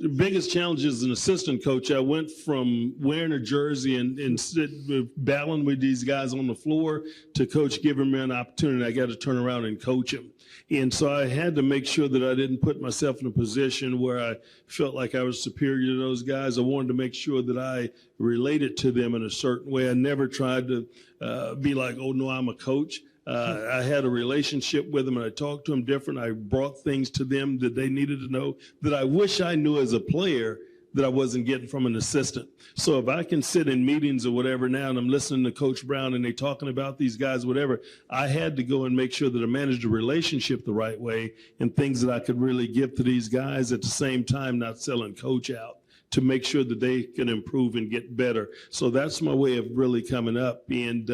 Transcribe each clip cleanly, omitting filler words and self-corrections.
The biggest challenge as an assistant coach, I went from wearing a jersey and battling with these guys on the floor to coach giving me an opportunity. I got to turn around and coach them. And so I had to make sure that I didn't put myself in a position where I felt like I was superior to those guys. I wanted to make sure that I related to them in a certain way. I never tried to be like, oh, no, I'm a coach. I had a relationship with them, and I talked to them different. I brought things to them that they needed to know that I wish I knew as a player that I wasn't getting from an assistant. So if I can sit in meetings or whatever now and I'm listening to Coach Brown and they talking about these guys, whatever, I had to go and make sure that I managed the relationship the right way and things that I could really give to these guys at the same time, not selling Coach out, to make sure that they can improve and get better. So that's my way of really coming up. And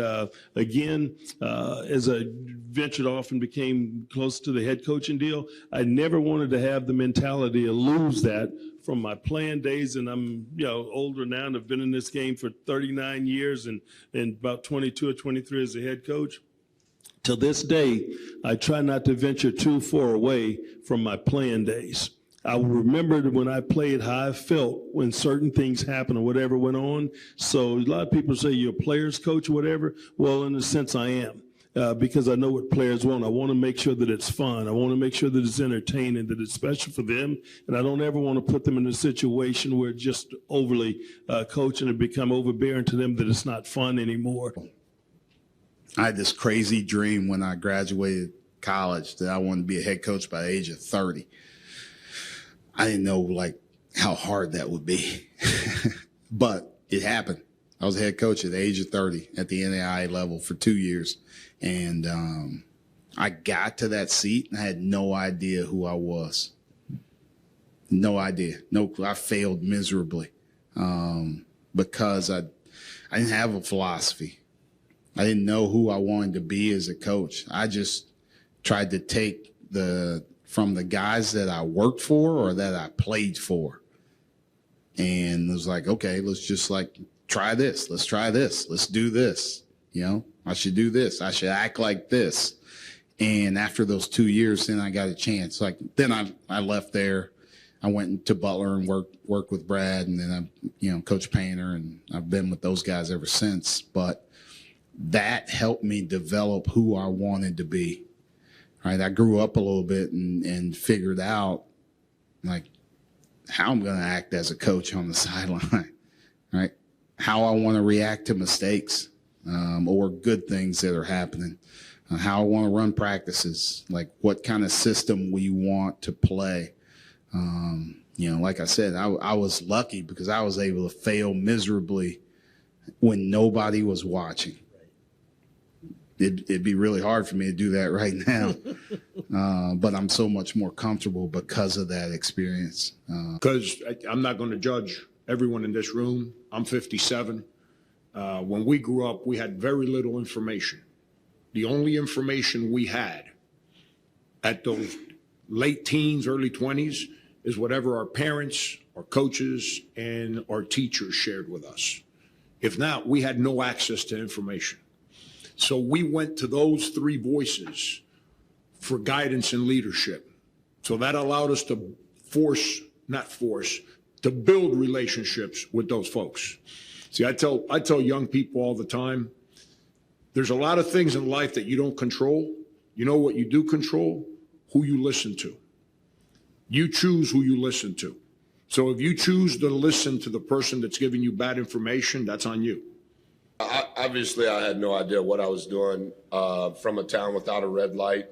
again, as I ventured off and became close to the head coaching deal, I never wanted to have the mentality to lose that from my playing days. And I'm older now and I've been in this game for 39 years and about 22 or 23 as a head coach. Till this day, I try not to venture too far away from my playing days. I remembered when I played how I felt when certain things happened or whatever went on. So a lot of people say you're a player's coach or whatever. Well, in a sense, I am. Because I know what players want. I want to make sure that it's fun. I want to make sure that it's entertaining, that it's special for them. And I don't ever want to put them in a situation where it's just overly coaching and become overbearing to them that it's not fun anymore. I had this crazy dream when I graduated college that I wanted to be a head coach by the age of 30. I didn't know how hard that would be, but it happened. I was a head coach at the age of 30 at the NAIA level for 2 years. And I got to that seat and I had no idea who I was. No idea. No, I failed miserably because I didn't have a philosophy. I didn't know who I wanted to be as a coach. I just tried to take from the guys that I worked for or that I played for. And it was like, okay, let's just try this. Let's try this. Let's do this. I should do this. I should act like this. And after those 2 years, then I got a chance. Then I left there. I went to Butler and worked with Brad, and then I, Coach Painter, and I've been with those guys ever since. But that helped me develop who I wanted to be. Right? I grew up a little bit and figured out how I'm going to act as a coach on the sideline. Right? How I want to react to mistakes. Or good things that are happening, how I want to run practices, what kind of system we want to play. Like I said, I was lucky because I was able to fail miserably when nobody was watching. It'd be really hard for me to do that right now, but I'm so much more comfortable because of that experience. Because I'm not going to judge everyone in this room. I'm 57. When we grew up, we had very little information. The only information we had at those late teens, early 20s is whatever our parents, our coaches, and our teachers shared with us. If not, we had no access to information. So we went to those three voices for guidance and leadership. So that allowed us to to build relationships with those folks. See, I tell young people all the time, there's a lot of things in life that you don't control. You know what you do control? Who you listen to. You choose who you listen to. So if you choose to listen to the person that's giving you bad information, that's on you. Obviously, I had no idea what I was doing. From a town without a red light,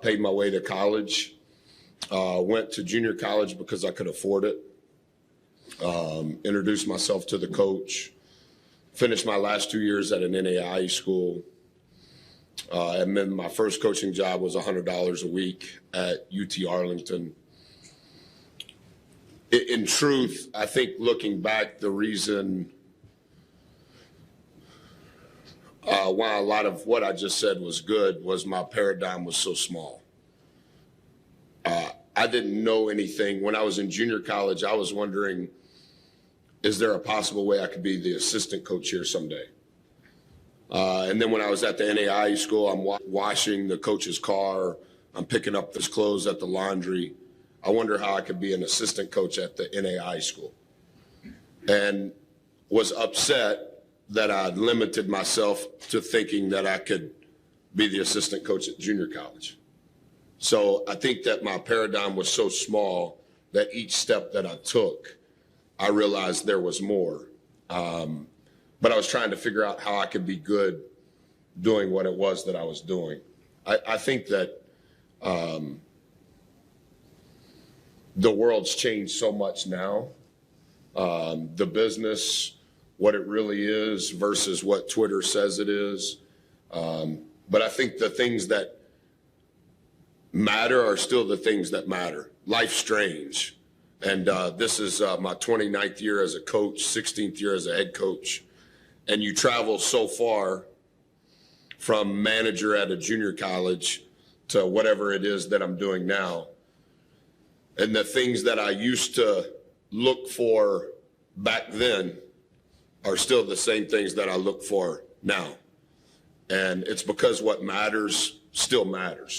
paid my way to college, went to junior college because I could afford it. Introduced myself to the coach, finished my last 2 years at an NAIA school. And then my first coaching job was $100 a week at UT Arlington. In truth, I think looking back, the reason why a lot of what I just said was good was my paradigm was so small. I didn't know anything. When I was in junior college, I was wondering, is there a possible way I could be the assistant coach here someday? And then when I was at the NAIA school, I'm washing the coach's car. I'm picking up his clothes at the laundry. I wonder how I could be an assistant coach at the NAI school. And was upset that I limited myself to thinking that I could be the assistant coach at junior college. So I think that my paradigm was so small that each step that I took, I realized there was more. But I was trying to figure out how I could be good doing what it was that I was doing. I think that the world's changed so much now. The business, what it really is versus what Twitter says it is. But I think the things that matter are still the things that matter. Life's strange. And this is my 29th year as a coach, 16th year as a head coach. And you travel so far from manager at a junior college to whatever it is that I'm doing now. And the things that I used to look for back then are still the same things that I look for now. And it's because what matters still matters.